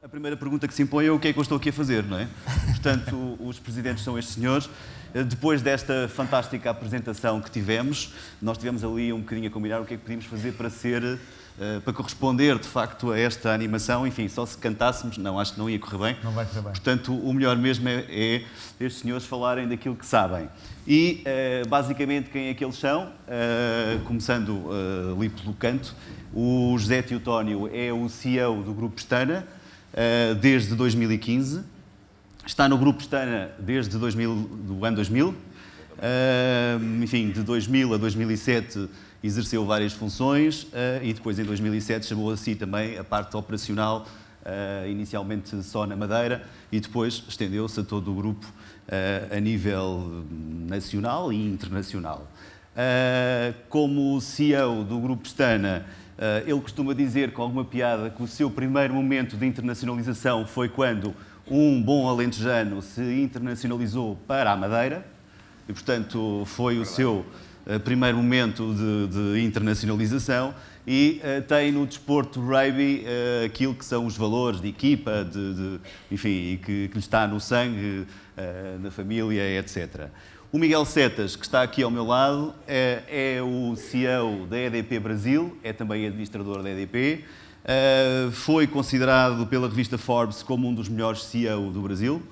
A primeira pergunta que se impõe é o que é que eu estou aqui a fazer, não é? Portanto, os presidentes são estes senhores. Depois desta fantástica apresentação que tivemos, nós tivemos ali um bocadinho a combinar o que é que podíamos fazer para corresponder, de facto, a esta animação. Enfim, só se cantássemos, não, acho que não ia correr bem. Não vai correr bem. Portanto, o melhor mesmo é estes senhores falarem daquilo que sabem. E, basicamente, quem é que eles são? Começando ali pelo canto, o José Teotónio é o CEO do Grupo Pestana, desde 2015. Está no Grupo Pestana desde do ano 2000. Enfim, de 2000 a 2007 exerceu várias funções e depois, em 2007, chamou a si também a parte operacional, inicialmente só na Madeira, e depois estendeu-se a todo o grupo a nível nacional e internacional. Como CEO do Grupo Pestana, ele costuma dizer, com alguma piada, que o seu primeiro momento de internacionalização foi quando um bom alentejano se internacionalizou para a Madeira, e, portanto, foi o seu primeiro momento de internacionalização, e tem no desporto rugby aquilo que são os valores de equipa, enfim, e que lhe está no sangue, na família, etc. O Miguel Setas, que está aqui ao meu lado, é o CEO da EDP Brasil, é também administrador da EDP, foi considerado pela revista Forbes como um dos melhores CEO do Brasil.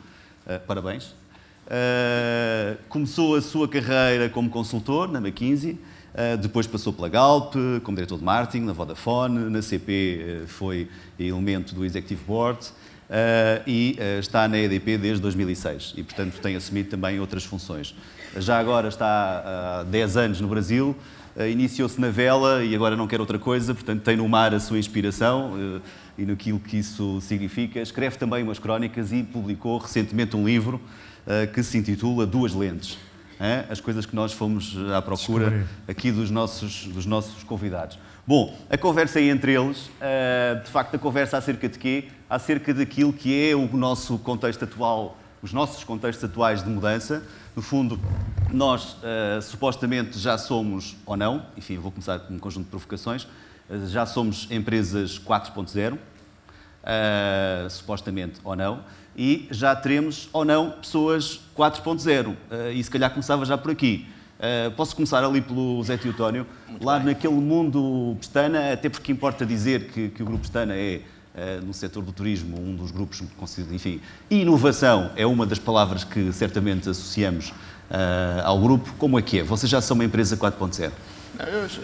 Parabéns. Começou a sua carreira como consultor na McKinsey, depois passou pela Galp, como diretor de marketing, na Vodafone, na CP foi elemento do Executive Board, e está na EDP desde 2006 e, portanto, tem assumido também outras funções. Já agora está há 10 anos no Brasil, iniciou-se na vela e agora não quer outra coisa, portanto tem no mar a sua inspiração e naquilo que isso significa. Escreve também umas crónicas e publicou recentemente um livro que se intitula Duas Lentes. As coisas que nós fomos à procura aqui dos nossos convidados. Bom, a conversa é entre eles, de facto a conversa acerca de quê? Acerca daquilo que é o nosso contexto atual, os nossos contextos atuais de mudança. No fundo, nós supostamente já somos, ou não, enfim, vou começar com um conjunto de provocações, já somos empresas 4.0, supostamente ou não, e já teremos ou não pessoas 4.0, e se calhar começava já por aqui. Posso começar ali pelo Zé Teotónio, lá naquele mundo Pestana, até porque importa dizer que o Grupo Pestana é, no setor do turismo, um dos grupos, enfim, inovação é uma das palavras que certamente associamos ao grupo. Como é que é? Vocês já são uma empresa 4.0?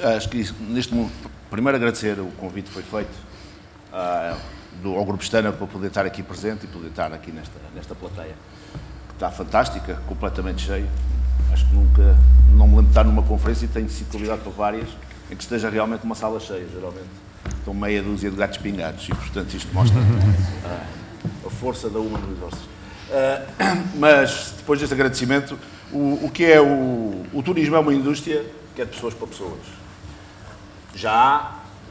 Eu acho que neste momento, primeiro agradecer o convite que foi feito ao Grupo Pestana para poder estar aqui presente e poder estar aqui nesta plateia, que está fantástica, completamente cheio. Acho que nunca, não me lembro de estar numa conferência e tenho sido convidado para várias, em que esteja realmente uma sala cheia, geralmente. Estão meia dúzia de gatos pingados e, portanto, isto mostra a força da Human Resources. Mas, depois deste agradecimento, o que é o turismo é uma indústria que é de pessoas para pessoas.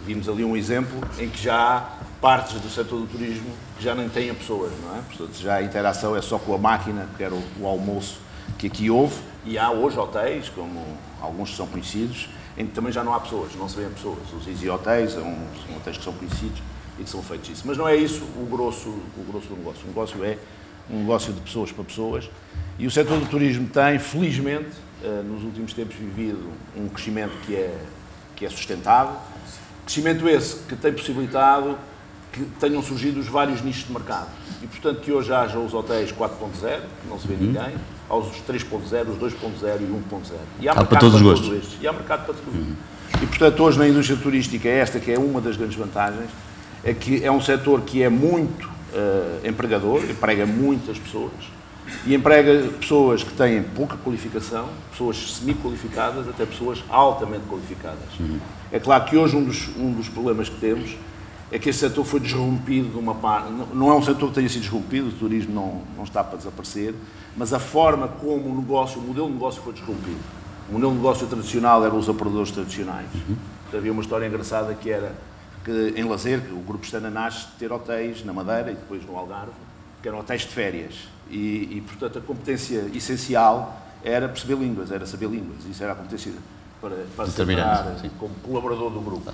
Vimos ali um exemplo em que já há partes do setor do turismo que já nem têm pessoas, não é? Portanto, já a interação é só com a máquina, que era o almoço que aqui houve, e há hoje hotéis, como alguns que são conhecidos, em que também já não há pessoas, não se vêem pessoas. Os Easy Hotéis são hotéis que são conhecidos e que são feitos isso. Mas não é isso o grosso do negócio. O negócio é um negócio de pessoas para pessoas. E o setor do turismo tem, felizmente, nos últimos tempos vivido um crescimento que é sustentável. Crescimento esse que tem possibilitado que tenham surgido os vários nichos de mercado. E, portanto, que hoje haja os hotéis 4.0, que não se vê ninguém, aos 3.0, os 2.0 e o 1.0. E há mercado para todos estes. E há mercado para tudo. E, portanto, hoje na indústria turística, esta que é uma das grandes vantagens, é que é um setor que é muito empregador, emprega muitas pessoas, e emprega pessoas que têm pouca qualificação, pessoas semi-qualificadas, até pessoas altamente qualificadas. É claro que hoje um dos problemas que temos é que este setor foi desrompido de uma parte. Não é um setor que tenha sido desrompido, o turismo não está para desaparecer, mas a forma como o modelo de negócio foi desrompido. O modelo de negócio tradicional eram os operadores tradicionais. Havia uma história engraçada que era que em lazer, o Grupo Pestana nasce de ter hotéis na Madeira e depois no Algarve, que eram hotéis de férias. E portanto, a competência essencial era perceber línguas, era saber línguas. Isso era a competência para se tornar como colaborador do grupo.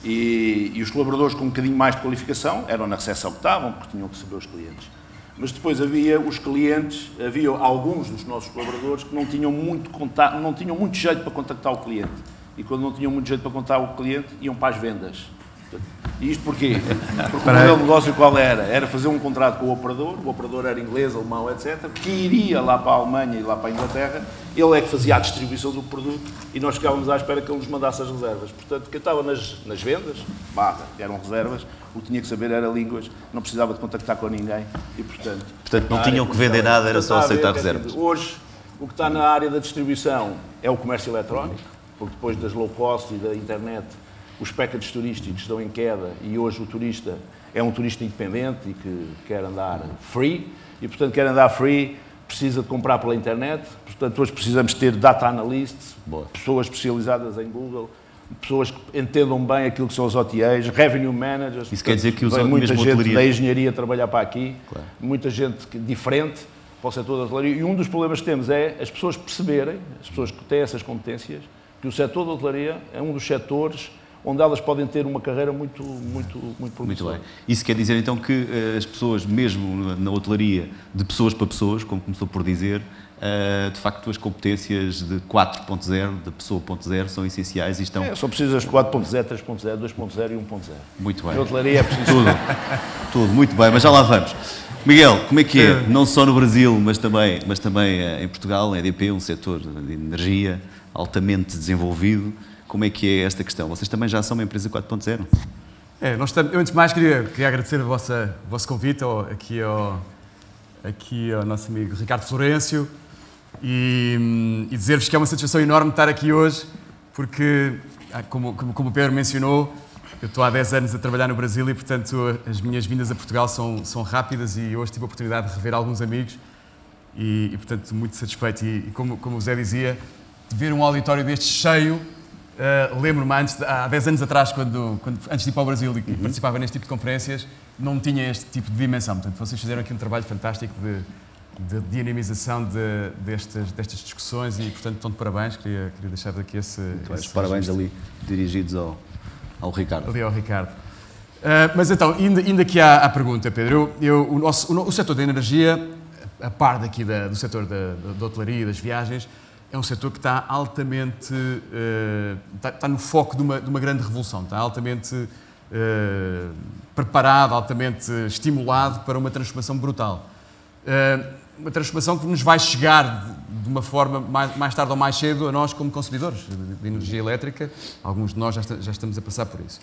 E os colaboradores com um bocadinho mais de qualificação eram na recepção que estavam, porque tinham que saber os clientes. Mas depois havia os clientes, havia alguns dos nossos colaboradores que não tinham muito contato, não tinham muito jeito para contactar o cliente. E quando não tinham muito jeito para contactar o cliente, iam para as vendas. E isto porquê? Porque o modelo de negócio qual era? Era fazer um contrato com o operador era inglês, alemão, etc., que iria lá para a Alemanha e lá para a Inglaterra, ele é que fazia a distribuição do produto e nós ficávamos à espera que ele nos mandasse as reservas. Portanto, quem estava nas vendas, que eram reservas, o que tinha que saber era línguas, não precisava de contactar com ninguém e, portanto não tinham que vender nada, era só aceitar reservas. Hoje, o que está na área da distribuição é o comércio eletrónico, porque depois das low cost e da internet, os packages turísticos estão em queda e hoje o turista é um turista independente e que quer andar free e, portanto, quer andar free, precisa de comprar pela internet. Portanto, hoje precisamos ter data analysts, pessoas especializadas em Google, pessoas que entendam bem aquilo que são os OTAs, revenue managers. Isso quer dizer que vem muita gente da engenharia trabalhar para aqui, muita gente diferente para o setor da hotelaria. E um dos problemas que temos é as pessoas perceberem, as pessoas que têm essas competências, que o setor da hotelaria é um dos setores onde elas podem ter uma carreira muito promissora. Muito bem. Isso quer dizer então que as pessoas, mesmo na hotelaria, de pessoas para pessoas, como começou por dizer, de facto as competências de 4.0, de pessoa 0.0, são essenciais e estão... Só precisas de 4.0, 3.0, 2.0 e 1.0. Muito bem. Na hotelaria é preciso... Tudo, muito bem, mas já lá vamos. Miguel, como é que é? Não só no Brasil, mas também em Portugal, a EDP, um setor de energia altamente desenvolvido. Como é que é esta questão? Vocês também já são uma empresa 4.0? Eu, antes de mais, queria agradecer o vosso convite aqui ao nosso amigo Ricardo Florencio e dizer-vos que é uma satisfação enorme estar aqui hoje, porque, como o Pedro mencionou, eu estou há 10 anos a trabalhar no Brasil e, portanto, as minhas vindas a Portugal são rápidas e hoje tive a oportunidade de rever alguns amigos e portanto, muito satisfeito. E como o Zé dizia, de ver um auditório deste cheio. Lembro-me há 10 anos atrás, antes de ir para o Brasil e participava neste tipo de conferências, não tinha este tipo de dimensão. Portanto, vocês fizeram aqui um trabalho fantástico de dinamização destas discussões e, portanto, estão de parabéns. Queria deixar aqui esse parabéns ali, dirigidos ao Ricardo. Ali ao Ricardo. Mas então, indo aqui à pergunta, Pedro, o setor da energia, a par daqui do setor da hotelaria e das viagens, é um setor que está altamente, está no foco de uma grande revolução, está altamente preparado, altamente estimulado para uma transformação brutal. Uma transformação que nos vai chegar de uma forma, mais tarde ou mais cedo, a nós como consumidores de energia elétrica. Alguns de nós já estamos a passar por isso.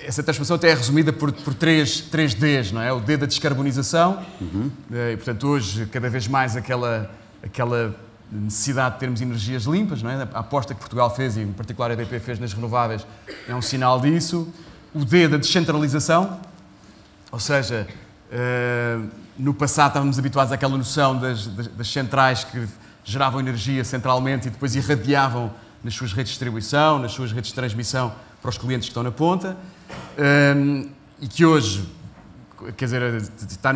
Essa transformação até é resumida por três Ds, não é? O D da descarbonização, e, portanto, hoje, cada vez mais aquela necessidade de termos energias limpas, não é? A aposta que Portugal fez, e em particular a EDP fez nas renováveis, é um sinal disso. O D da descentralização, ou seja, no passado estávamos habituados àquela noção das centrais que geravam energia centralmente e depois irradiavam nas suas redes de distribuição, nas suas redes de transmissão para os clientes que estão na ponta, e que hoje, quer dizer, está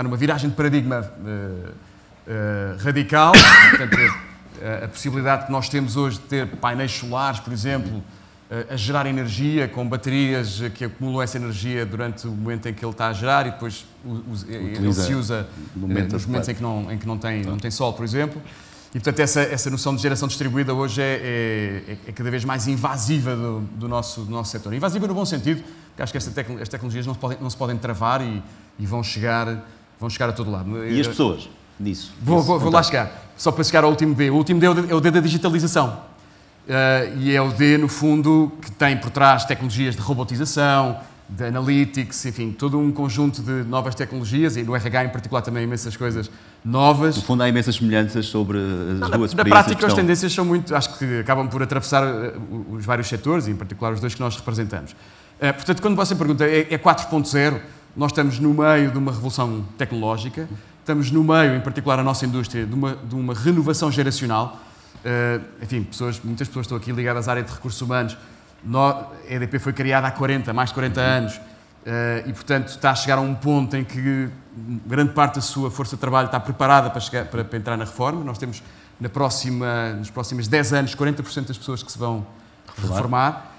numa viragem de paradigma radical. Portanto, a possibilidade que nós temos hoje de ter painéis solares, por exemplo, a gerar energia com baterias que acumulam essa energia durante o momento em que ele está a gerar e depois ele se usa nos momentos em que não tem sol, por exemplo. E, portanto, essa noção de geração distribuída hoje é cada vez mais invasiva do nosso setor. Invasiva no bom sentido, porque acho que as tecnologias não se podem travar e vão chegar a todo lado. E as pessoas? Nisso. Vou lá chegar. Só para chegar ao último D. O último D é o D da digitalização. E é o D, no fundo, que tem por trás tecnologias de robotização, de analytics, enfim, todo um conjunto de novas tecnologias, e no RH em particular também imensas coisas novas. No fundo, há imensas semelhanças sobre as duas experiências. Na prática, as tendências são muito, acho que acabam por atravessar os vários setores, e em particular os dois que nós representamos. Portanto, quando você pergunta, é 4.0, nós estamos no meio de uma revolução tecnológica, estamos no meio, em particular a nossa indústria, de uma renovação geracional. Enfim, muitas pessoas estão aqui ligadas à área de recursos humanos. A EDP foi criada há mais de 40 anos e, portanto, está a chegar a um ponto em que grande parte da sua força de trabalho está preparada para entrar na reforma. Nós temos, nos próximos 10 anos, 40% das pessoas que se vão reformar.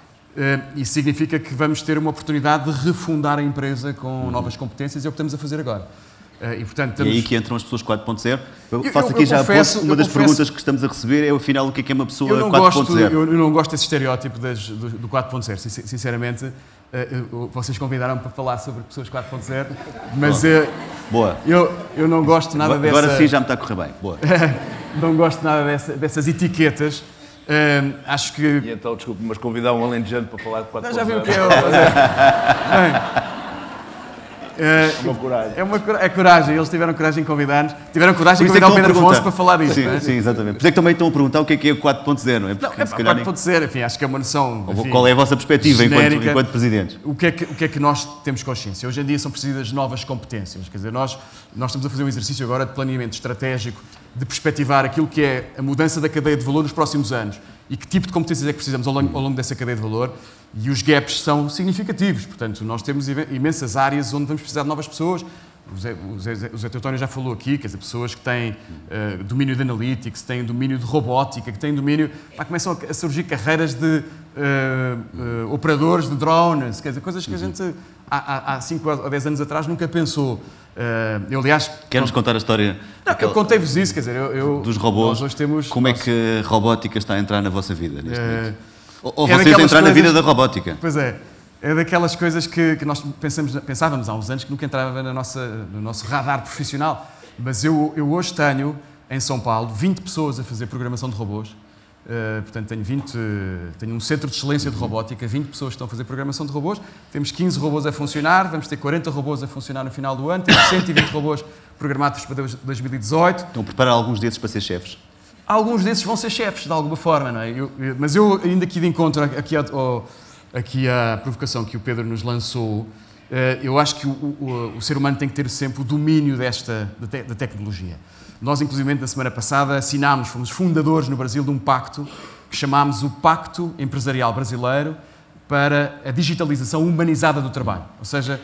Isso significa que vamos ter uma oportunidade de refundar a empresa com novas competências, é o que estamos a fazer agora. E, portanto, E aí que entram as pessoas 4.0. Eu faço aqui já uma das perguntas que estamos a receber é, afinal, o que é uma pessoa 4.0? Eu não gosto desse estereótipo do 4.0, sinceramente. Vocês convidaram-me para falar sobre pessoas 4.0, mas Boa. Eu não gosto nada dessa... Agora sim já me está a correr bem. Boa. Não gosto nada dessas etiquetas. Acho que... E então, desculpe, mas convidar um alentejano para falar de 4.0. Já viu o que é? Uma coragem. É coragem, eles tiveram coragem em convidar-nos. Tiveram coragem em convidar o Pedro Afonso para falar disso. Sim, exatamente. Por isso é que também estão a perguntar o que é o 4.0, não é? Porque, não, 4.0, enfim, acho que é uma noção... Enfim, qual é a vossa perspectiva enquanto presidentes? O que é que nós temos consciência? Hoje em dia são precisas novas competências. Quer dizer, nós estamos a fazer um exercício agora de planeamento estratégico, de perspectivar aquilo que é a mudança da cadeia de valor nos próximos anos e que tipo de competências é que precisamos ao longo dessa cadeia de valor. E os gaps são significativos, portanto, nós temos imensas áreas onde vamos precisar de novas pessoas. O Zé Teutónio já falou aqui, quer dizer, pessoas que têm domínio de analytics, têm domínio de robótica, que têm domínio... começam a surgir carreiras de operadores de drones, quer dizer, coisas que a gente há 5 ou 10 anos atrás nunca pensou. Eu, aliás... Quer-nos contar a história... Não, eu contei-vos isso, quer dizer, dos robôs, nós hoje temos... Como é que a robótica está a entrar na vossa vida neste momento? Ou vocês entrar na vida da robótica? Pois é daquelas coisas que nós pensávamos há uns anos que nunca entrava no nosso radar profissional. Mas eu hoje tenho, em São Paulo, 20 pessoas a fazer programação de robôs. Portanto, tenho um centro de excelência de robótica, 20 pessoas que estão a fazer programação de robôs. Temos 15 robôs a funcionar, vamos ter 40 robôs a funcionar no final do ano, temos 120 robôs programados para 2018. Estão a preparar alguns desses para ser chefes? Alguns desses vão ser chefes, de alguma forma, não é? Mas eu, ainda aqui de encontro aqui à provocação que o Pedro nos lançou, eu acho que o ser humano tem que ter sempre o domínio da tecnologia. Nós, inclusive, na semana passada, fomos fundadores no Brasil de um pacto que chamámos o Pacto Empresarial Brasileiro para a digitalização humanizada do trabalho. Ou seja,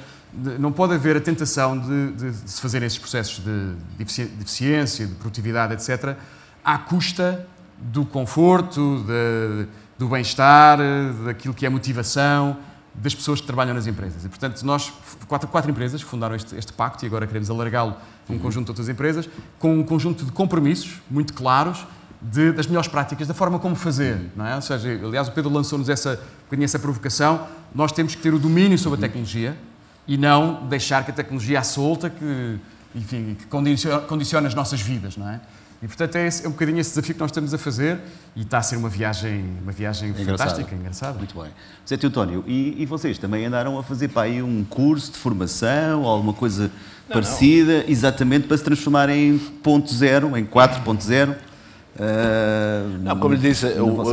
não pode haver a tentação de se fazerem esses processos de eficiência, de produtividade, etc., à custa do conforto, do bem-estar, daquilo que é motivação das pessoas que trabalham nas empresas. E, portanto, nós, quatro empresas, fundaram este pacto e agora queremos alargá-lo a um conjunto de outras empresas, com um conjunto de compromissos muito claros das melhores práticas, da forma como fazer, não é? Ou seja, aliás, o Pedro lançou-nos essa provocação. Nós temos que ter o domínio sobre a tecnologia e não deixar que a tecnologia à solta que condiciona as nossas vidas, não é? E, portanto, é um bocadinho esse desafio que nós estamos a fazer e está a ser uma viagem fantástica, engraçada. Muito bem. Zé Teutónio, e vocês também andaram a fazer para aí um curso de formação ou alguma coisa parecida, exatamente para se transformar em 0.0, em 4.0? Não, como lhe disse,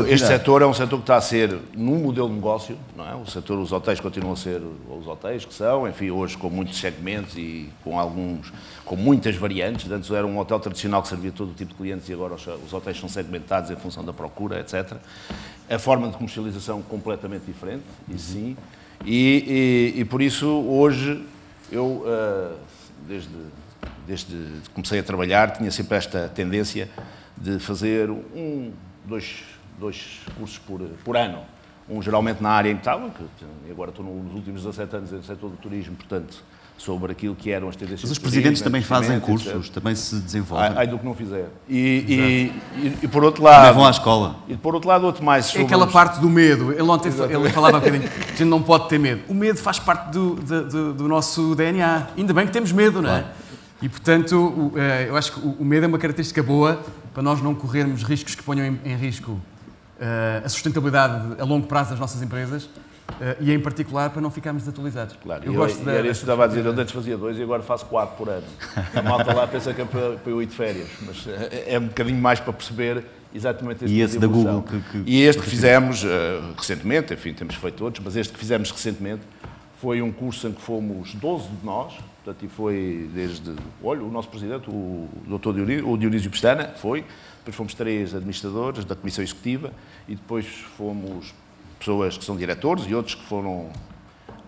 este setor é um setor que está a ser num modelo de negócio, não é? Os hotéis continuam a ser os hotéis que são, enfim, hoje com muitos segmentos e com muitas variantes. Antes era um hotel tradicional que servia todo o tipo de clientes e agora os hotéis são segmentados em função da procura, etc. A forma de comercialização completamente diferente, isso sim, e por isso hoje eu, desde que comecei a trabalhar, tinha sempre esta tendência de fazer dois cursos por ano. Um geralmente na área em que estava, que agora estou nos últimos 17 anos no setor do turismo, portanto, sobre aquilo que eram as tendências. Mas os presidentes também fazem cursos, também se desenvolvem. Ai do que não fizer. E por outro lado... Também vão à escola. E por outro lado, outro mais... É aquela parte do medo. Ele falava um bocadinho, a gente não pode ter medo. O medo faz parte do nosso DNA. Ainda bem que temos medo, não é? Claro. E, portanto, eu acho que o medo é uma característica boa para nós não corrermos riscos que ponham em risco a sustentabilidade a longo prazo das nossas empresas e, em particular, para não ficarmos desatualizados. Claro, era isso que estava a dizer. Eu antes fazia 2 e agora faço 4 por ano. A malta lá pensa que é para eu ir de férias, mas é um bocadinho mais para perceber exatamente este tipo de evolução. E esse da Google? E este que fizemos recentemente, enfim, temos feito outros, mas este que fizemos recentemente foi um curso em que fomos 12 de nós. Portanto, e foi desde, o nosso presidente, o Dr. Dionísio Pestana, depois fomos 3 administradores da Comissão Executiva e depois fomos pessoas que são diretores e outros que foram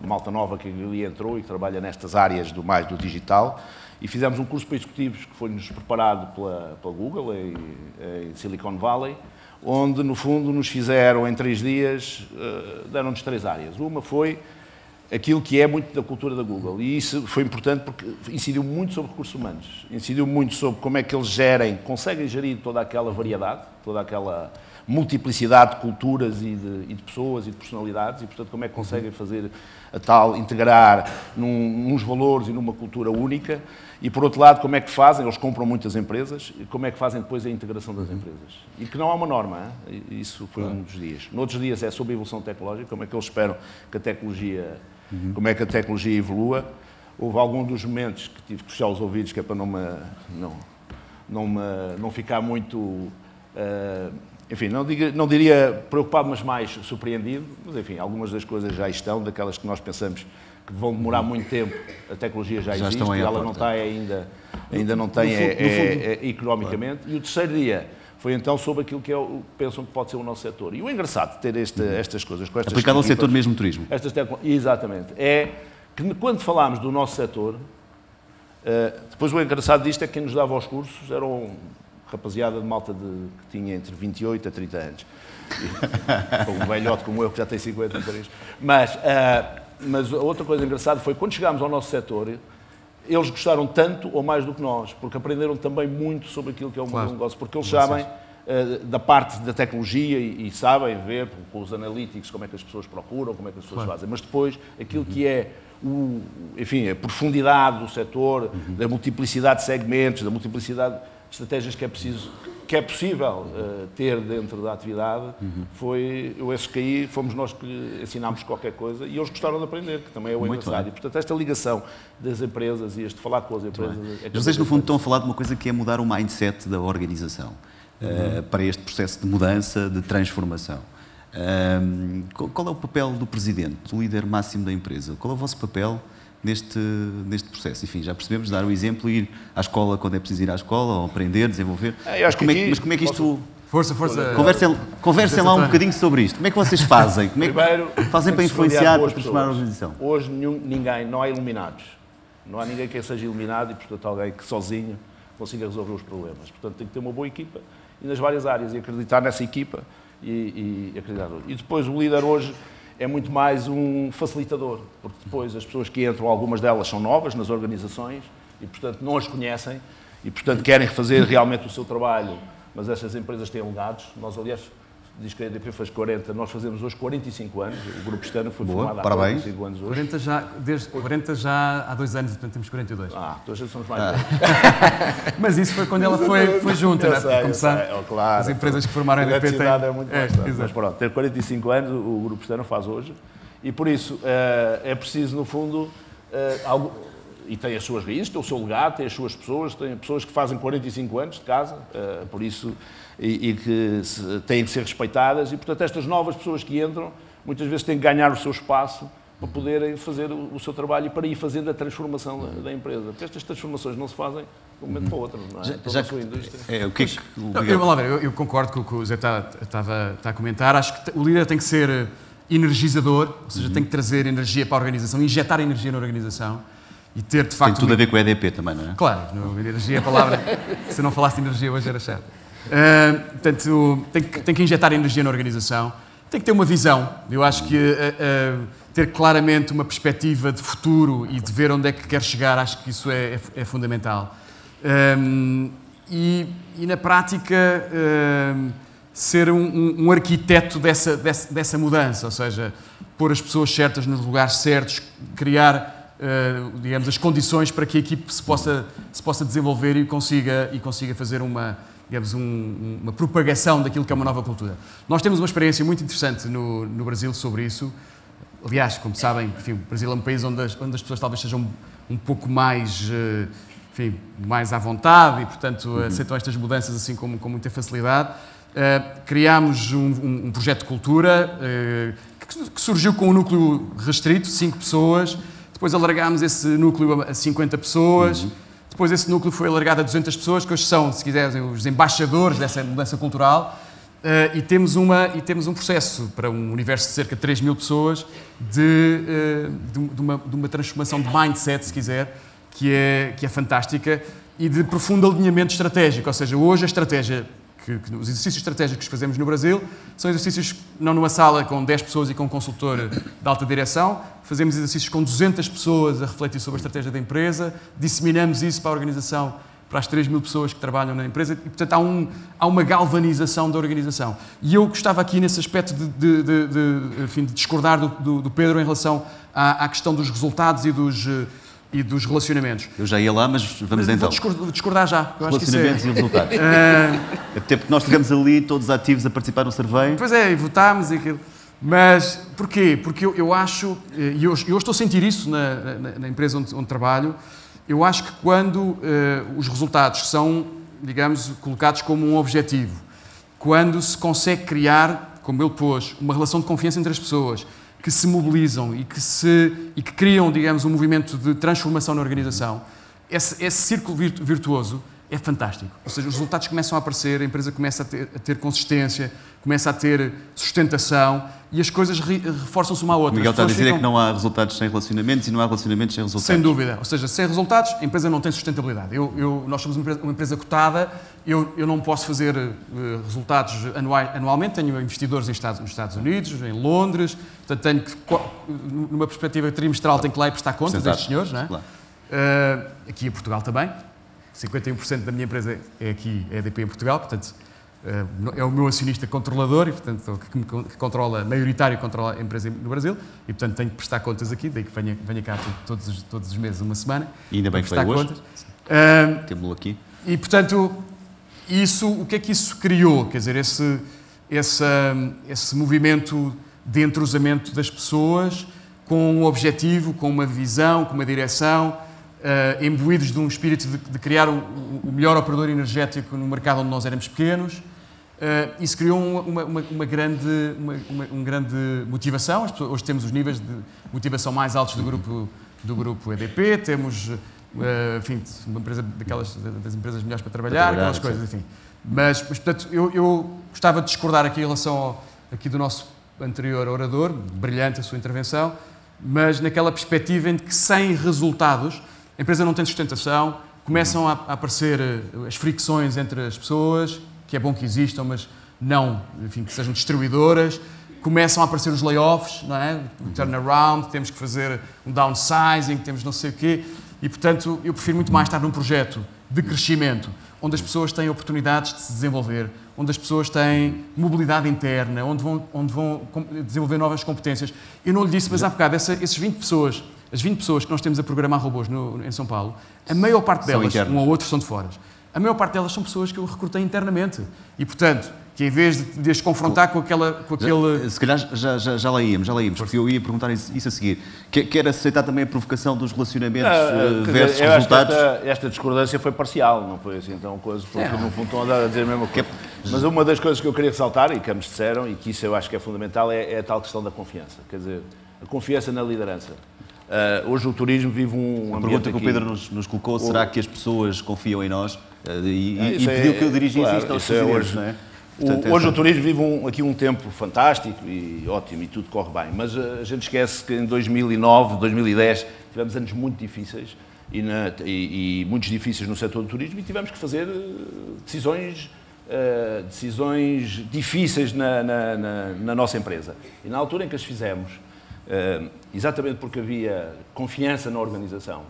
malta nova que ali entrou e que trabalha nestas áreas do digital. E fizemos um curso para executivos que foi-nos preparado pela Google, em Silicon Valley, onde, no fundo, nos fizeram, em 3 dias, deram-nos 3 áreas. Uma foi aquilo que é muito da cultura da Google, e isso foi importante porque incidiu muito sobre recursos humanos, incidiu muito sobre como é que eles conseguem gerir toda aquela variedade, toda aquela multiplicidade de culturas e de pessoas e de personalidades, e, portanto, como é que conseguem fazer a tal, integrar uns valores e numa cultura única, e, por outro lado, como é que fazem, eles compram muitas empresas, e como é que fazem depois a integração das empresas. E que não há uma norma, hein? Isso foi um dos dias. Noutros dias é sobre a evolução tecnológica, como é que eles esperam que a tecnologia, como é que a tecnologia evolua. Houve algum dos momentos que tive que fechar os ouvidos, que é para não ficar muito... enfim, não diria preocupado, mas mais surpreendido. Mas, enfim, algumas das coisas já estão, daquelas que nós pensamos que vão demorar muito tempo. A tecnologia já existe, ela não está ainda não tem economicamente. Claro. E o terceiro dia foi então sobre aquilo que pensam que pode ser o nosso setor. E o engraçado de ter estas coisas... com estas aplicado ao setor mesmo turismo. Exatamente. É que quando falámos do nosso setor, depois o engraçado disto é que quem nos dava os cursos eram rapaziada de malta que tinha entre 28 a 30 anos. Um velhote como eu, que já tem 53. Mas a outra coisa engraçada foi, quando chegámos ao nosso setor, eles gostaram tanto ou mais do que nós, porque aprenderam também muito sobre aquilo que é o mundo do negócio, porque eles sabem da parte da tecnologia e sabem ver com os analytics como é que as pessoas procuram, como é que as pessoas fazem, mas depois aquilo que é a profundidade do setor, da multiplicidade de segmentos, da multiplicidade de estratégias que é possível ter dentro da atividade, foi eu esses que aí fomos nós que ensinámos qualquer coisa e eles gostaram de aprender, que também é o engraçado. E, portanto, esta ligação das empresas e este falar com as empresas... Vocês, no fundo, estão a falar de uma coisa que é mudar o mindset da organização para este processo de mudança, de transformação. Qual é o papel do presidente, do líder máximo da empresa? Qual é o vosso papel neste processo? Enfim, já percebemos, dar o exemplo, ir à escola quando é preciso ir à escola, ou aprender, desenvolver. Mas como é que isto... Força. Conversem lá um bocadinho sobre isto. Como é que vocês fazem? Como é que fazem para influenciar, para transformar a organização? Hoje não há iluminados. Não há ninguém que seja iluminado e, portanto, alguém que sozinho consiga resolver os problemas. Portanto, tem que ter uma boa equipa e nas várias áreas e acreditar nessa equipa e acreditar. E depois o líder hoje é muito mais um facilitador, porque depois as pessoas que entram, algumas delas são novas nas organizações e, portanto, não as conhecem e, portanto, querem fazer realmente o seu trabalho, mas estas empresas têm legados. Nós, aliás, diz que a EDP faz 40, nós fazemos hoje 45 anos, o Grupo Estana foi formado há 45 anos hoje. 40 já há 2 anos, portanto temos 42. Então já somos mais velhos. Mas isso foi quando ela foi junta, não é? Para começar, claro, as empresas que formaram a EDP têm... é muito mais mas pronto, ter 45 anos o Grupo Estana faz hoje e por isso é preciso, no fundo, algo... E tem as suas raízes, tem o seu legado, tem as suas pessoas, tem pessoas que fazem 45 anos de casa, por isso, e que têm que ser respeitadas, e portanto estas novas pessoas que entram, muitas vezes têm que ganhar o seu espaço para poderem fazer o seu trabalho e para ir fazendo a transformação da empresa. Porque estas transformações não se fazem de um momento para o outro, não é? Já sua indústria. Eu concordo com o que o Zé está a comentar. Acho que o líder tem que ser energizador, ou seja, tem que trazer energia para a organização, injetar energia na organização. E ter, de facto, tem tudo a ver com o EDP também, não é? Claro, energia é a palavra. Se eu não falasse de energia hoje era chato. Portanto, tem que injetar energia na organização, tem que ter uma visão. Eu acho que ter claramente uma perspectiva de futuro e de ver onde é que quer chegar, acho que isso é fundamental. E na prática, ser um arquiteto dessa mudança, ou seja, pôr as pessoas certas nos lugares certos, criar... digamos, as condições para que a equipe se possa desenvolver e consiga fazer uma propagação daquilo que é uma nova cultura. Nós temos uma experiência muito interessante no Brasil sobre isso. Aliás, como sabem, enfim, o Brasil é um país onde as pessoas talvez sejam um pouco mais, mais à vontade e, portanto, aceitam estas mudanças assim com muita facilidade. Criámos um projeto de cultura que surgiu com um núcleo restrito, 5 pessoas. Depois alargámos esse núcleo a 50 pessoas, depois esse núcleo foi alargado a 200 pessoas, que hoje são, se quiserem, os embaixadores dessa mudança cultural, e temos um processo para um universo de cerca de 3.000 pessoas de uma transformação de mindset, se quiser, que é fantástica, e de profundo alinhamento estratégico, ou seja, hoje a estratégia os exercícios estratégicos que fazemos no Brasil são exercícios não numa sala com 10 pessoas e com um consultor de alta direção, fazemos exercícios com 200 pessoas a refletir sobre a estratégia da empresa, disseminamos isso para a organização, para as 3.000 pessoas que trabalham na empresa, e portanto há uma galvanização da organização. E eu gostava aqui nesse aspecto de discordar do Pedro em relação à questão dos resultados e dos relacionamentos. Eu já ia lá, mas vamos então. Vou discordar já. Eu Relacionamentos acho que e resultados. Até porque nós estivemos ali todos ativos a participar no survey. Pois é, e votámos e aquilo. Mas porquê? Porque eu acho, e eu estou a sentir isso na empresa onde trabalho, eu acho que quando os resultados são, digamos, colocados como um objetivo, quando se consegue criar, como ele pôs, uma relação de confiança entre as pessoas, que se mobilizam e que criam, digamos, um movimento de transformação na organização, esse círculo virtuoso é fantástico. Ou seja, os resultados começam a aparecer, a empresa começa a ter consistência, começa a ter sustentação e as coisas reforçam-se uma à outra. O Miguel está a dizer que não há resultados sem relacionamentos e não há relacionamentos sem resultados. Sem dúvida. Ou seja, sem resultados, a empresa não tem sustentabilidade. Nós somos uma empresa cotada, eu não posso fazer resultados anualmente, tenho investidores nos Estados Unidos, em Londres, portanto tenho que, numa perspectiva trimestral, tenho que lá ir prestar contas a estes senhores, não é? Claro. Aqui em Portugal também. 51% da minha empresa é aqui, é a EDP em Portugal, portanto, é o meu acionista controlador, e, portanto, que controla, maioritário, controla a empresa no Brasil, e, portanto, tenho que prestar contas aqui, daí que venha cá todos os meses, uma semana. E ainda bem que prestar veio contas. Hoje. Temos-lo aqui. E, portanto, o que é que isso criou? Quer dizer, esse movimento de entrosamento das pessoas com um objetivo, com uma visão, com uma direção, imbuídos de um espírito de criar o melhor operador energético no mercado onde nós éramos pequenos. Isso criou uma grande motivação. Hoje temos os níveis de motivação mais altos do grupo EDP, temos, enfim, uma empresa das empresas melhores para trabalhar, aquelas coisas, enfim. Mas portanto, eu gostava de discordar aqui em relação aqui do nosso anterior orador, brilhante a sua intervenção, mas naquela perspectiva em que sem resultados a empresa não tem sustentação, começam a aparecer as fricções entre as pessoas, que é bom que existam, mas não, enfim, que sejam destruidoras. Começam a aparecer os layoffs, não é? O turnaround, temos que fazer um downsizing, temos não sei o quê. E, portanto, eu prefiro muito mais estar num projeto de crescimento, onde as pessoas têm oportunidades de se desenvolver, onde as pessoas têm mobilidade interna, onde vão desenvolver novas competências. Eu não lhe disse, mas há bocado, essas 20 pessoas... As 20 pessoas que nós temos a programar robôs em São Paulo, a maior parte delas, um ou outro são de fora, a maior parte delas são pessoas que eu recrutei internamente. E, portanto, que em vez de as confrontar com aquele... Se calhar já lá íamos, porque eu ia perguntar isso a seguir. Quer aceitar também a provocação dos relacionamentos versus resultados? Esta discordância foi parcial, não foi assim tão coisa, porque no fundo estão a dizer a mesma coisa. Mas uma das coisas que eu queria ressaltar, e que ambos disseram, e que isso eu acho que é fundamental, é a tal questão da confiança. Quer dizer, a confiança na liderança. Hoje o turismo vive um ambiente. A pergunta que o Pedro nos colocou, será que as pessoas confiam em nós? E pediu que eu dirigisse isto aos hoje, não é? Portanto, hoje o turismo vive aqui um tempo fantástico e ótimo e tudo corre bem, mas a gente esquece que em 2009, 2010 tivemos anos muito difíceis e muitos difíceis no setor do turismo e tivemos que fazer decisões difíceis na nossa empresa. E na altura em que as fizemos, exatamente porque havia confiança na organização,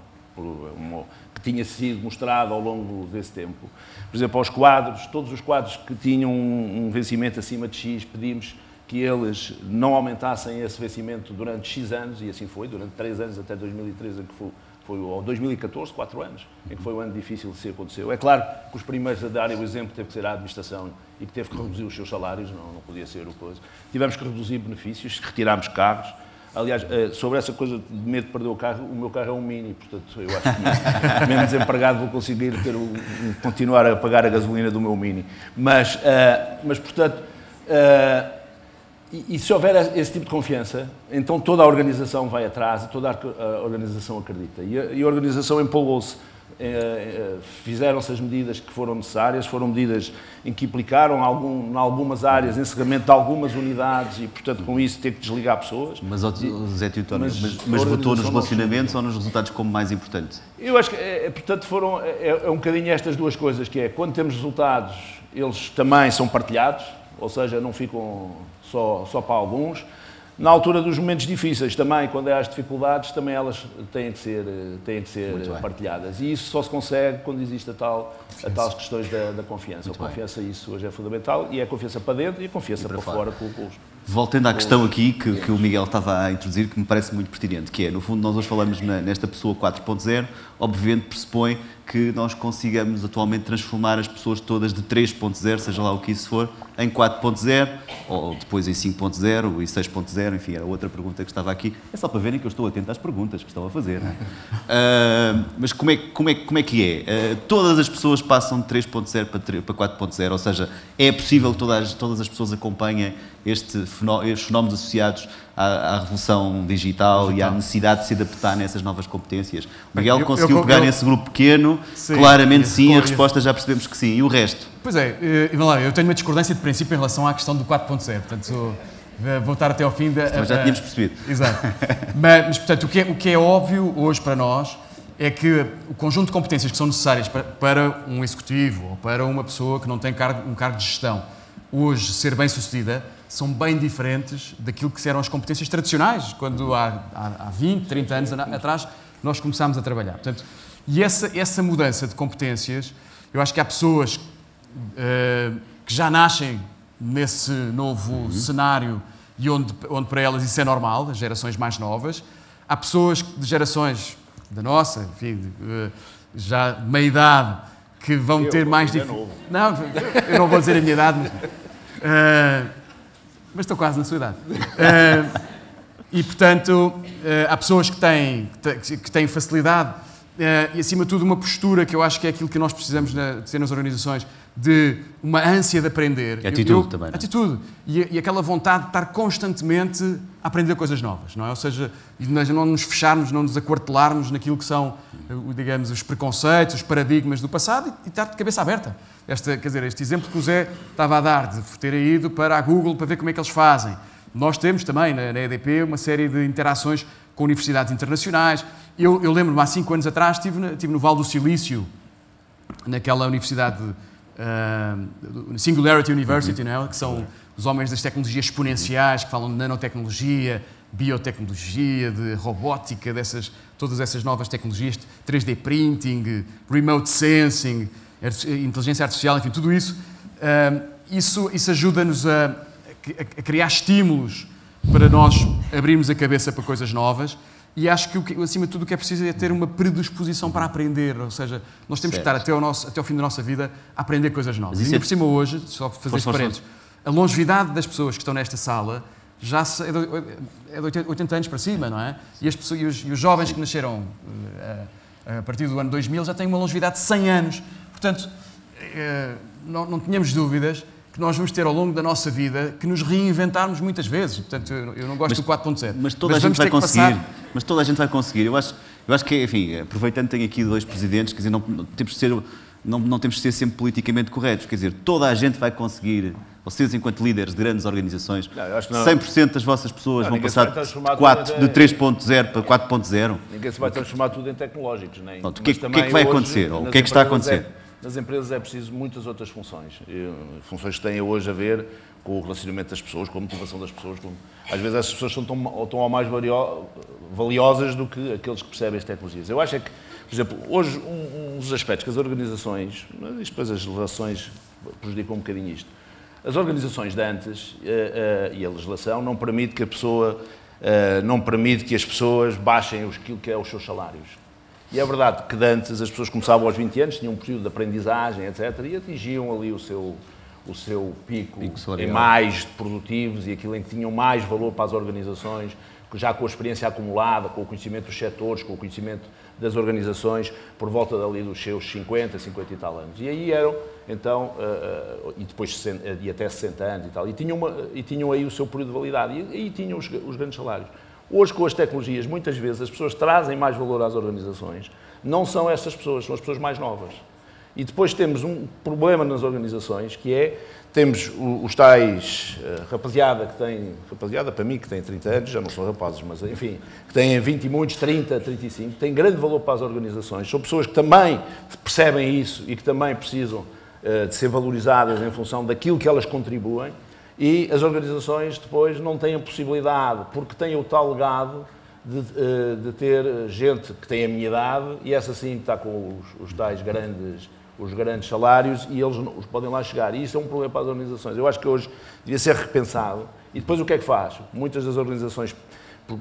que tinha sido mostrado ao longo desse tempo. Por exemplo, aos quadros, todos os quadros que tinham um vencimento acima de X, pedimos que eles não aumentassem esse vencimento durante X anos, e assim foi, durante 3 anos até 2013, em que foi ou 2014, 4 anos, em que foi o ano difícil de se aconteceu. É claro que os primeiros a darem o exemplo teve que ser a administração e que teve que reduzir os seus salários, não podia ser o coisa. Tivemos que reduzir benefícios, retirámos carros. Aliás, sobre essa coisa de medo de perder o carro, o meu carro é um Mini, portanto, eu acho que mesmo desempregado vou conseguir continuar a pagar a gasolina do meu Mini. Mas portanto, e se houver esse tipo de confiança, então toda a organização vai atrás e toda a organização acredita. E a organização empolgou-se. Fizeram-se as medidas que foram necessárias, foram medidas em que implicaram em algumas áreas encerramento de algumas unidades e, portanto, com isso ter que desligar pessoas. Mas, Zé Teotónio, mas votou nos relacionamentos ou nos resultados como mais importante? Eu acho que, portanto, é um bocadinho estas duas coisas, que é, quando temos resultados eles também são partilhados, ou seja, não ficam só para alguns. Na altura dos momentos difíceis também, quando há as dificuldades, também elas têm que ser partilhadas. E isso só se consegue quando existe a tais questões da confiança. A confiança, isso hoje é fundamental, e é a confiança para dentro e a confiança para fora. Voltando à questão aqui que o Miguel estava a introduzir, que me parece muito pertinente, que é, no fundo, nós hoje falamos nesta pessoa 4.0, obviamente pressupõe que nós consigamos atualmente transformar as pessoas todas de 3.0, seja lá o que isso for, em 4.0, ou depois em 5.0 e 6.0, enfim, era outra pergunta que estava aqui. É só para verem que eu estou atento às perguntas que estão a fazer, não é? Mas como é que é? Todas as pessoas passam de 3.0 para 4.0, ou seja, é possível que todas as pessoas acompanhem estes fenómenos associados à revolução digital e à necessidade de se adaptar nessas novas competências. O Miguel conseguiu pegar nesse grupo pequeno, sim, claramente sim, a resposta já percebemos que sim. E o resto? Pois é, eu tenho uma discordância de princípio em relação à questão do 4.0, portanto vou estar até ao fim da... Mas já tínhamos percebido. Exato. Mas, portanto, o que é óbvio hoje para nós é que o conjunto de competências que são necessárias para um executivo ou para uma pessoa que não tem um cargo de gestão hoje ser bem-sucedida são bem diferentes daquilo que eram as competências tradicionais, quando há 20, 30 anos atrás nós começámos a trabalhar. Portanto, e essa mudança de competências, eu acho que há pessoas que já nascem nesse novo cenário e onde para elas isso é normal, as gerações mais novas. Há pessoas de gerações da nossa, enfim, já de meia idade, que vão ter mais dificuldade. Não, eu não vou dizer a minha idade, mas estou quase na sua idade. E, portanto, há pessoas que têm facilidade e, acima de tudo, uma postura que eu acho que é aquilo que nós precisamos de ter nas organizações, de uma ânsia de aprender. Atitude também. Não é? Atitude. E aquela vontade de estar constantemente a aprender coisas novas, não é? Ou seja, não nos fecharmos, não nos aquartelarmos naquilo que são, digamos, os preconceitos, os paradigmas do passado e estar de cabeça aberta. Este exemplo que o Zé estava a dar, de ter ido para a Google para ver como é que eles fazem. Nós temos também, na EDP, uma série de interações com universidades internacionais. Eu lembro-me, há 5 anos atrás, estive no Vale do Silício, naquela universidade, Singularity University, não é? Que são os homens das tecnologias exponenciais, que falam de nanotecnologia, biotecnologia, de robótica, todas essas novas tecnologias, 3D printing, remote sensing, inteligência artificial, enfim, tudo isso. Isso ajuda-nos a criar estímulos para nós abrirmos a cabeça para coisas novas. E acho que, acima de tudo, o que é preciso é ter uma predisposição para aprender. Ou seja, nós temos que estar até ao fim da nossa vida a aprender coisas novas. E ainda por cima hoje, só para fazer parênteses, a longevidade das pessoas que estão nesta sala já é de 80 anos para cima, não é? E os jovens que nasceram a partir do ano 2000 já têm uma longevidade de 100 anos. Portanto, não tenhamos dúvidas que nós vamos ter ao longo da nossa vida que nos reinventarmos muitas vezes. Portanto, eu não gosto do 4.0. Mas toda a gente vai conseguir. Mas toda a gente vai conseguir. Eu acho que, enfim, aproveitando que tenho aqui 2 presidentes, quer dizer, não temos de ser sempre politicamente corretos. Quer dizer, toda a gente vai conseguir, vocês enquanto líderes de grandes organizações, 100% das vossas pessoas vão passar de 3.0 para 4.0. Ninguém se vai transformar tudo em tecnológicos. O que é que vai acontecer? Ou o que é que está a acontecer? Nas empresas é preciso muitas outras funções. Funções que têm hoje a ver com o relacionamento das pessoas, com a motivação das pessoas. Às vezes essas pessoas são tão ou mais valiosas do que aqueles que percebem as tecnologias. Eu acho que, por exemplo, hoje um dos aspectos que as organizações, mas depois as legislações prejudicam um bocadinho isto, as organizações de antes e a legislação não permite que a pessoa, não permite que as pessoas baixem aquilo que é os seus salários. E é verdade que de antes as pessoas começavam aos 20 anos, tinham um período de aprendizagem, etc., e atingiam ali o seu pico em mais produtivos e aquilo em que tinham mais valor para as organizações, já com a experiência acumulada, com o conhecimento dos setores, com o conhecimento das organizações, por volta dali dos seus 50 e tal anos. E aí eram, então, e depois e até 60 anos e tal, e tinham aí o seu período de validade, e aí tinham os grandes salários. Hoje, com as tecnologias, muitas vezes as pessoas trazem mais valor às organizações. Não são essas pessoas, são as pessoas mais novas. E depois temos um problema nas organizações, que é, temos os tais, rapaziada para mim que tem 30 anos, já não são rapazes, mas enfim, que têm 20 e muitos, 30, 35, têm grande valor para as organizações. São pessoas que também percebem isso e que também precisam de ser valorizadas em função daquilo que elas contribuem, e as organizações depois não têm a possibilidade, porque têm o tal legado de ter gente que tem a minha idade, e essa sim está com os tais grandes salários, e eles não podem lá chegar. E isso é um problema para as organizações. Eu acho que hoje devia ser repensado. E depois o que é que faz? Muitas das organizações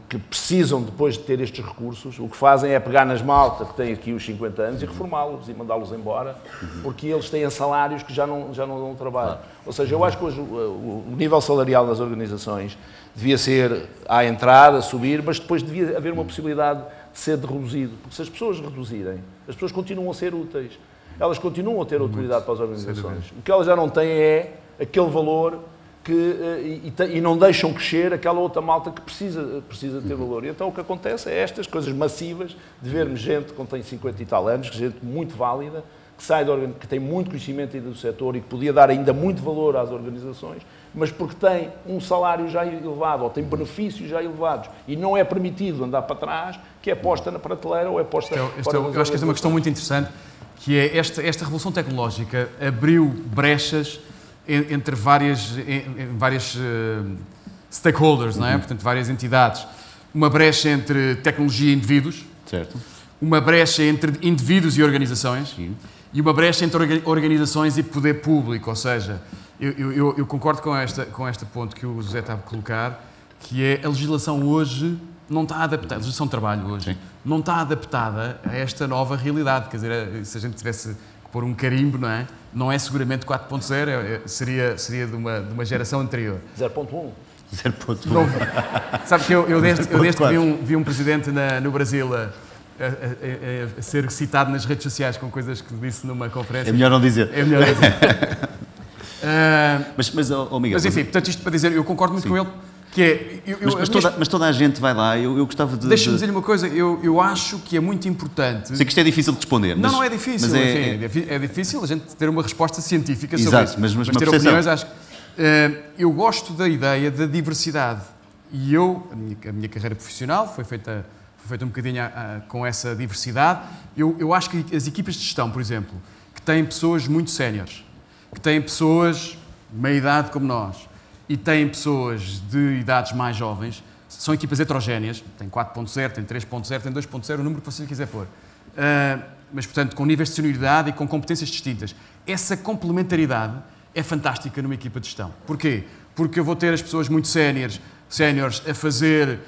que precisam depois de ter estes recursos, o que fazem é pegar nas malta que têm aqui os 50 anos e reformá-los e mandá-los embora, porque eles têm salários que já não dão trabalho. Ou seja, eu acho que hoje o nível salarial das organizações devia ser à entrada, subir, mas depois devia haver uma possibilidade de ser reduzido. Porque se as pessoas reduzirem, as pessoas continuam a ser úteis. Elas continuam a ter utilidade para as organizações. O que elas já não têm é aquele valor e não deixam crescer aquela outra malta que precisa ter valor. E então o que acontece é estas coisas massivas de vermos gente que tem 50 e tal anos, gente muito válida, que tem muito conhecimento do setor e que podia dar ainda muito valor às organizações, mas porque tem um salário já elevado ou tem benefícios já elevados e não é permitido andar para trás, que é posta na prateleira ou é posta... Eu acho que esta é uma questão muito interessante, que é esta revolução tecnológica abriu brechas entre várias stakeholders, não é? Portanto, várias entidades. Uma brecha entre tecnologia e indivíduos, certo. Uma brecha entre indivíduos e organizações, sim, e uma brecha entre organizações e poder público. Ou seja, eu concordo com este ponto que o José está a colocar, que é a legislação hoje não está adaptada, a legislação de trabalho hoje, sim, não está adaptada a esta nova realidade. Quer dizer, se a gente tivesse que pôr um carimbo, não é? Não é seguramente 4.0, seria de uma geração anterior. 0.1. 0.1. Sabe que eu desde que vi um presidente no Brasil a ser citado nas redes sociais com coisas que disse numa conferência. É melhor não dizer. É melhor não dizer. Mas Miguel... Mas enfim, portanto, isto para dizer, eu concordo muito, sim, com ele, que é... Mas toda a gente vai lá, eu gostava de... Deixa-me dizer-lhe uma coisa, eu acho que é muito importante... Sei que isto é difícil de responder, mas... Não é difícil, mas é difícil a gente ter uma resposta científica sobre exato, isso. Mas ter percepção. Opiniões, acho que... eu gosto da ideia da diversidade. E a minha carreira profissional foi feita um bocadinho com essa diversidade. Eu acho que as equipas de gestão, por exemplo, que têm pessoas muito séniores, que têm pessoas de meia idade como nós, e têm pessoas de idades mais jovens, são equipas heterogéneas, tem 4.0, tem 3.0, tem 2.0, o número que você quiser pôr. Mas, portanto, com níveis de senioridade e com competências distintas. Essa complementaridade é fantástica numa equipa de gestão. Porquê? Porque eu vou ter as pessoas muito séniores a fazer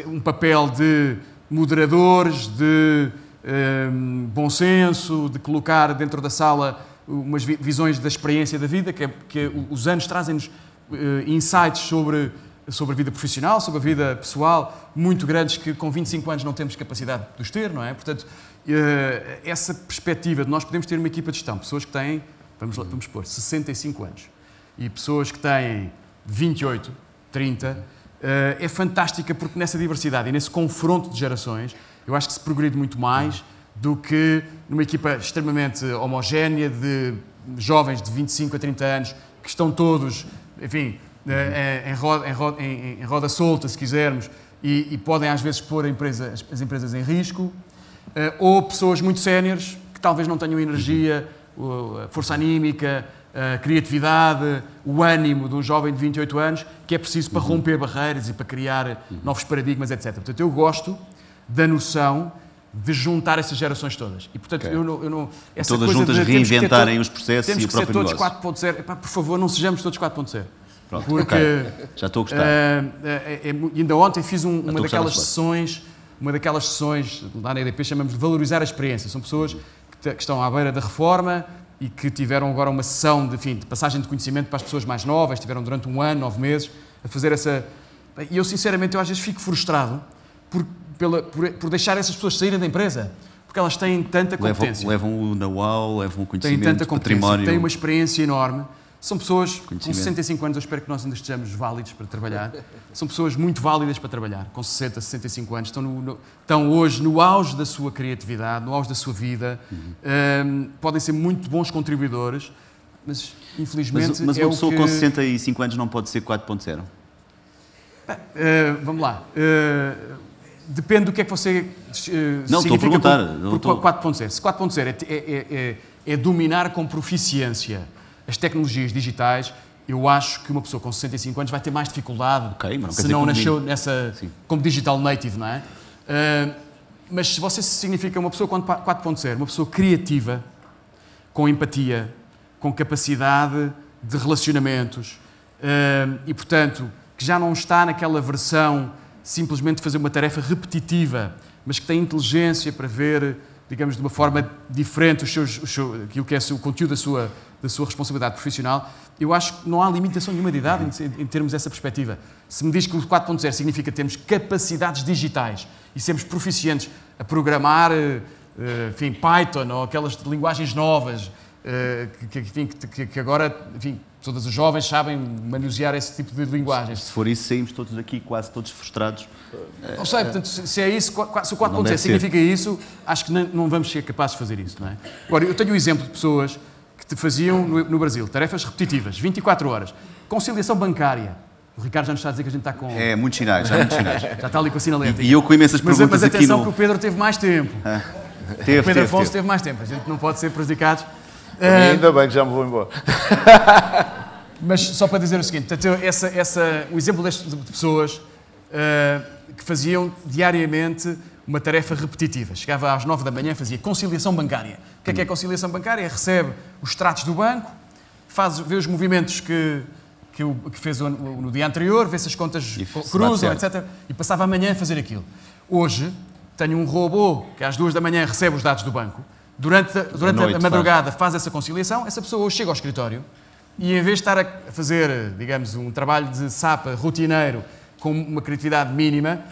um papel de moderadores, de bom senso, de colocar dentro da sala umas visões da experiência da vida, que os anos trazem-nos insights sobre a vida profissional, sobre a vida pessoal, muito grandes que com 25 anos não temos capacidade de os ter, não é? Portanto, essa perspectiva de nós podemos ter uma equipa de gestão, pessoas que têm, vamos pôr, 65 anos, e pessoas que têm 28, 30, é fantástica porque nessa diversidade e nesse confronto de gerações, eu acho que se progride muito mais do que numa equipa extremamente homogénea de jovens de 25 a 30 anos que estão todos, enfim, em roda solta, se quisermos, e podem às vezes pôr as empresas em risco, ou pessoas muito séniores que talvez não tenham energia, a força anímica, a criatividade, o ânimo de um jovem de 28 anos, que é preciso para romper barreiras e para criar novos paradigmas, etc. Portanto, eu gosto da noção de juntar essas gerações todas. E, portanto, okay, essa todas coisa juntas de reinventarem os processos e o próprio negócio. Temos que ser todos 4.0. Por favor, não sejamos todos 4.0. Pronto, porque já estou a gostar. Ainda ontem fiz uma daquelas sessões, lá na EDP chamamos de valorizar a experiência. São pessoas que estão à beira da reforma e que tiveram agora uma sessão de passagem de conhecimento para as pessoas mais novas, tiveram durante 1 ano, 9 meses, a fazer essa... E eu, sinceramente, às vezes fico frustrado por deixar essas pessoas saírem da empresa, porque elas têm tanta competência. Levam o know-how, levam o conhecimento, têm tanta competência, património. Têm uma experiência enorme. São pessoas com 65 anos, eu espero que nós ainda estejamos válidos para trabalhar. São pessoas muito válidas para trabalhar, com 60, 65 anos. Estão hoje no auge da sua criatividade, no auge da sua vida. Podem ser muito bons contribuidores, mas infelizmente... Mas uma pessoa com 65 anos não pode ser 4.0? Vamos lá. Depende do que é que você não, significa estou a perguntar. por 4.0. Se 4.0 é dominar com proficiência as tecnologias digitais, eu acho que uma pessoa com 65 anos vai ter mais dificuldade, se não nasceu como digital native, não é? Mas se você significa uma pessoa 4.0, uma pessoa criativa, com empatia, com capacidade de relacionamentos e, portanto, que já não está naquela versão simplesmente de fazer uma tarefa repetitiva, mas que tem inteligência para ver, digamos, de uma forma diferente aquilo que é o conteúdo da sua responsabilidade profissional, eu acho que não há limitação nenhuma de idade em termos dessa perspectiva. Se me diz que o 4.0 significa termos capacidades digitais e sermos proficientes a programar, enfim, Python ou aquelas linguagens novas, que agora, enfim, todos os jovens sabem manusear esse tipo de linguagens. Se for isso, saímos todos daqui quase todos frustrados. Não sei, portanto, se é isso, se o 4.0 significa isso, acho que não vamos ser capazes de fazer isso, não é? Agora, eu tenho um exemplo de pessoas que faziam no Brasil tarefas repetitivas, 24 horas, conciliação bancária. O Ricardo já nos está a dizer que a gente está com... É, muitos sinais, já muitos sinais. Já está ali com a sinalética. E eu com imensas perguntas mas aqui atenção que o Pedro teve mais tempo. O Pedro Afonso teve mais tempo. A gente não pode ser prejudicados. Ainda bem que já me vou embora. Mas só para dizer o seguinte, o exemplo de pessoas que faziam diariamente uma tarefa repetitiva. Chegava às 9 da manhã e fazia conciliação bancária. O que é conciliação bancária? Recebe os extratos do banco, vê os movimentos que fez no dia anterior, vê se as contas cruzam, etc. E passava a manhã a fazer aquilo. Hoje, tenho um robô que às 2 da manhã recebe os dados do banco. Durante a madrugada faz essa conciliação, essa pessoa hoje chega ao escritório e em vez de estar a fazer, digamos, um trabalho de sapa rotineiro com uma criatividade mínima,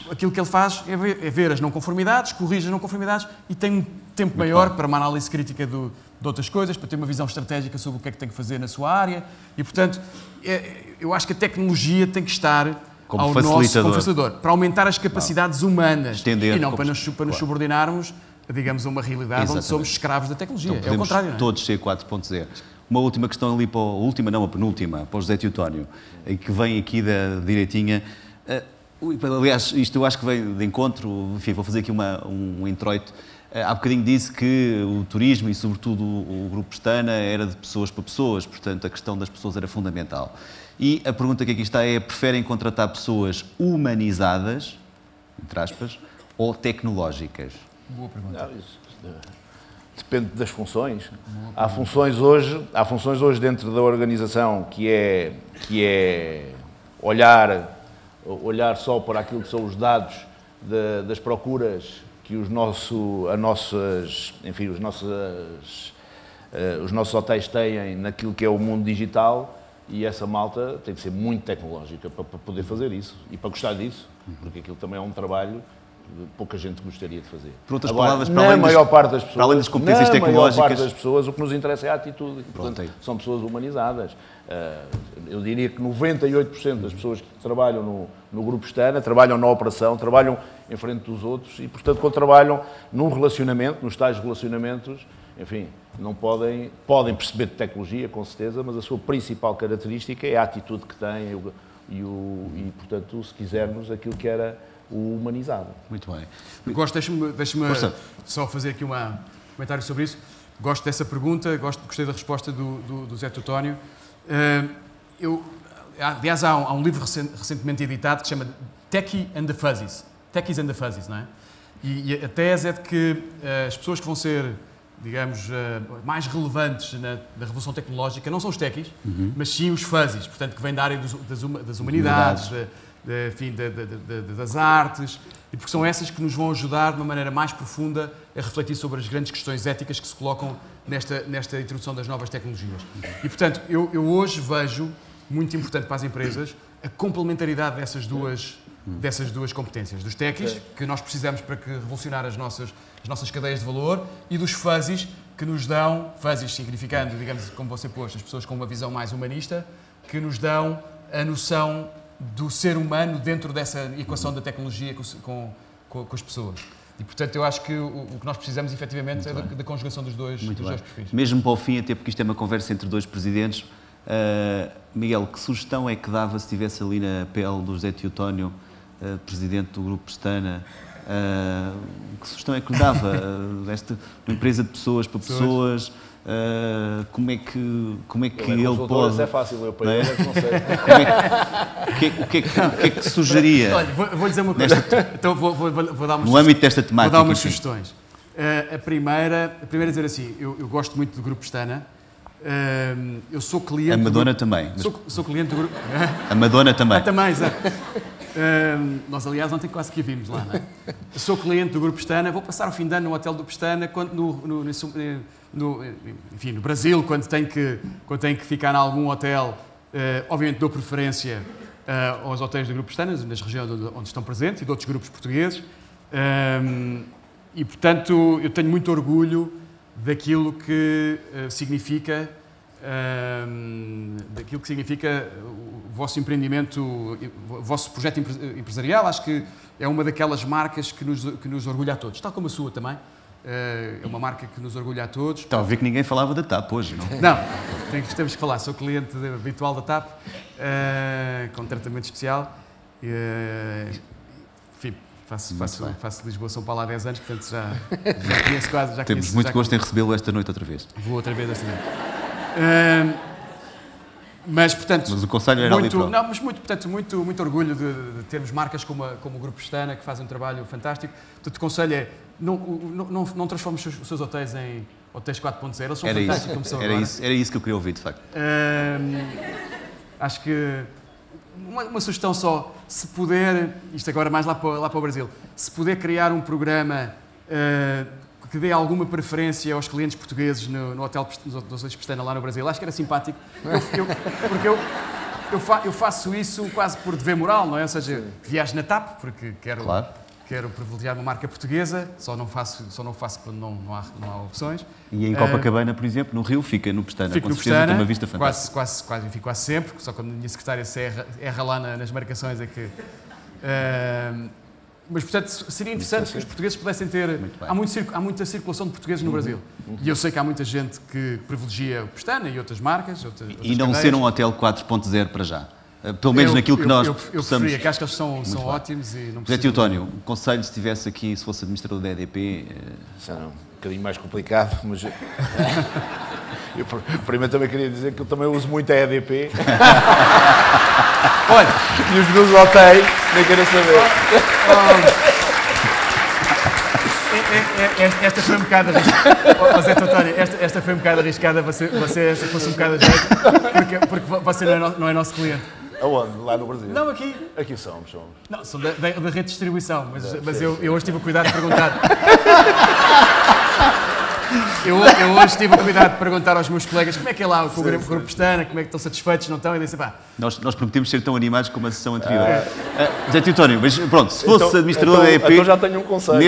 aquilo que ele faz é ver as não conformidades, corrige as não conformidades e tem um tempo maior para uma análise crítica de outras coisas, para ter uma visão estratégica sobre o que é que tem que fazer na sua área e, portanto, eu acho que a tecnologia tem que estar como facilitador, para aumentar as capacidades humanas estender, e não para nos subordinarmos, digamos, a uma realidade onde somos escravos da tecnologia. Então, é o contrário, não é? Todos ser 4.0. Uma última questão ali a penúltima, para o José Teotónio, que vem aqui da direitinha. Aliás, isto eu acho que vem de encontro, enfim, vou fazer aqui um introito. Há bocadinho disse que o turismo e, sobretudo, o Grupo Pestana era de pessoas para pessoas, portanto, a questão das pessoas era fundamental. E a pergunta que aqui está é, preferem contratar pessoas humanizadas, entre aspas, ou tecnológicas? Boa pergunta. Não, isso depende das funções. Há funções hoje dentro da organização que é olhar só para aquilo que são os dados das procuras que os nossos hotéis têm naquilo que é o mundo digital, e essa malta tem que ser muito tecnológica para poder fazer isso e para gostar disso, porque aquilo também é um trabalho que pouca gente gostaria de fazer. Por outras palavras, para além das competências tecnológicas, maior parte das pessoas, o que nos interessa é a atitude. Portanto, são pessoas humanizadas. Eu diria que 98% das pessoas que trabalham no Grupo Pestana trabalham na operação, trabalham em frente dos outros e, portanto, quando trabalham num relacionamento, nos tais relacionamentos, enfim, não podem perceber de tecnologia, com certeza, mas a sua principal característica é a atitude que têm e, portanto, se quisermos, aquilo que era o humanizado. Muito bem. Deixe-me só fazer aqui um comentário sobre isso. Gosto dessa pergunta, gostei da resposta do Zé Teotónio. Aliás, há um livro recentemente editado que se chama Techies and the Fuzzies, não é? E a tese é de que as pessoas que vão ser, digamos, mais relevantes na revolução tecnológica não são os techies, mas sim os fuzzies, portanto, que vêm da área das humanidades, das artes, e porque são essas que nos vão ajudar de uma maneira mais profunda a refletir sobre as grandes questões éticas que se colocam nesta introdução das novas tecnologias. E, portanto, eu hoje vejo muito importante para as empresas a complementaridade dessas duas competências, dos techies, que nós precisamos para revolucionar as nossas cadeias de valor, e dos fuzzies, que nos dão, fuzzies significando, digamos, como você pôs, as pessoas com uma visão mais humanista, que nos dão a noção do ser humano dentro dessa equação da tecnologia com as pessoas. E, portanto, eu acho que o que nós precisamos, efetivamente, é da conjugação dos dois perfis. Mesmo para o fim, até porque isto é uma conversa entre dois presidentes, Miguel, que sugestão é que dava se estivesse ali na pele do José Teotónio, presidente do Grupo Pestana, Que sugestão é que lhe dava? Esta uma empresa de pessoas para pessoas, como é que ele pode... Isso é fácil, eu para ele é que não sei. O que é que sugeria? Olha, vou dizer uma coisa. Então vou dar umas No âmbito desta temática. Vou dar umas sugestões. A primeira é dizer assim, eu gosto muito do Grupo Pestana. Eu sou cliente... A Madonna também. Sou cliente do Grupo... A Madonna também. Também, exato. Nós, aliás, ontem quase que a vimos lá, não é? Eu sou cliente do Grupo Pestana, vou passar o fim de ano no hotel do Pestana, no Brasil, quando tenho que ficar em algum hotel, obviamente dou preferência aos hotéis do Grupo Pestana, nas regiões onde estão presentes, e de outros grupos portugueses, e, portanto, eu tenho muito orgulho daquilo que significa o vosso empreendimento, o vosso projeto empresarial. Acho que é uma daquelas marcas que nos orgulha a todos, tal como a sua também. É uma marca que nos orgulha a todos. Estava a ver que ninguém falava da TAP hoje, não? Não, temos que falar. Sou cliente habitual da TAP, com tratamento especial. Enfim, faço Lisboa-São Paulo há 10 anos, portanto já conheço quase. Temos muito gosto em recebê-lo esta noite outra vez. Vou outra vez esta noite. Mas o conselho era ali pronto. Não, mas muito orgulho de termos marcas como o Grupo Pestana, que fazem um trabalho fantástico. Portanto, o conselho é não transformes os seus hotéis em hotéis 4.0, eles são fantásticos como são agora. Era isso que eu queria ouvir, de facto. Acho que uma sugestão só, se puder, isto agora mais lá para o Brasil, se puder criar um programa que dê alguma preferência aos clientes portugueses no hotel dos hotéis Pestana lá no Brasil, acho que era simpático, porque eu faço isso quase por dever moral, não é? Ou seja, viajo na TAP, porque quero privilegiar uma marca portuguesa, só não faço quando não há opções. E em Copacabana, por exemplo, no Rio, fica no Pestana, fico com no certeza, Pestana, tem uma vista fantástica. Fico quase sempre, só quando a minha secretária se erra lá nas marcações é que... mas, portanto, seria interessante que os portugueses pudessem ter... Há muita circulação de portugueses no Brasil. E eu sei que há muita gente que privilegia o Pestana e outras marcas. E não ser um hotel 4.0 para já. Pelo menos naquilo que nós eu possamos... preferia, que acho que eles são ótimos e não José Teotónio, um conselho, se estivesse aqui, se fosse administrador da EDP... Isso era um bocadinho mais complicado, mas... Eu primeiro também queria dizer que eu também uso muito a EDP. Olha, e os meus hotéis, nem quero saber. Esta foi um bocado arriscada. José Teotónio, esta foi um bocado arriscada, você fosse um bocado a jeito, porque você não é nosso cliente. Aonde? Lá no Brasil? Não, aqui. Aqui somos. Não, são da rede de distribuição, mas eu hoje tive o cuidado de perguntar. Eu hoje tive o cuidado de perguntar aos meus colegas como é que é lá com o Grupo Pestana, como é que estão satisfeitos, não estão, e disse, pá... Nós prometemos ser tão animados como a sessão anterior. José Teotónio, mas pronto, se fosse administrador da EDP... Então já tenho um conselho.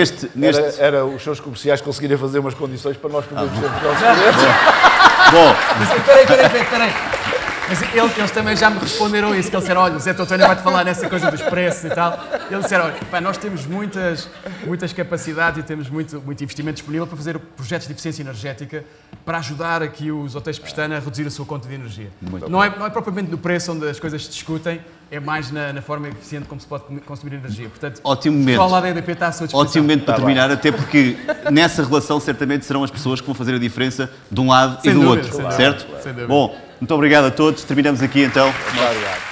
Era os seus comerciais conseguirem fazer umas condições para nós podermos ter os nossos clientes. Bom. Mas peraí. Mas eles também já me responderam isso, que eles disseram, olha, o Zé Teotónio vai-te falar nessa coisa dos preços e tal. Eles disseram, olha, pá, nós temos muitas capacidades e temos muito investimento disponível para fazer projetos de eficiência energética para ajudar aqui os hotéis Pestana a reduzir a sua conta de energia. Não é propriamente no preço onde as coisas se discutem, é mais na forma eficiente como se pode consumir energia. Portanto, ótimo momento. O pessoal lá da EDP está à sua disposição. Ótimo momento para terminar, até porque nessa relação certamente serão as pessoas que vão fazer a diferença de um lado e do outro, certo? Sem dúvida. Bom, muito obrigado a todos. Terminamos aqui então. Obrigado.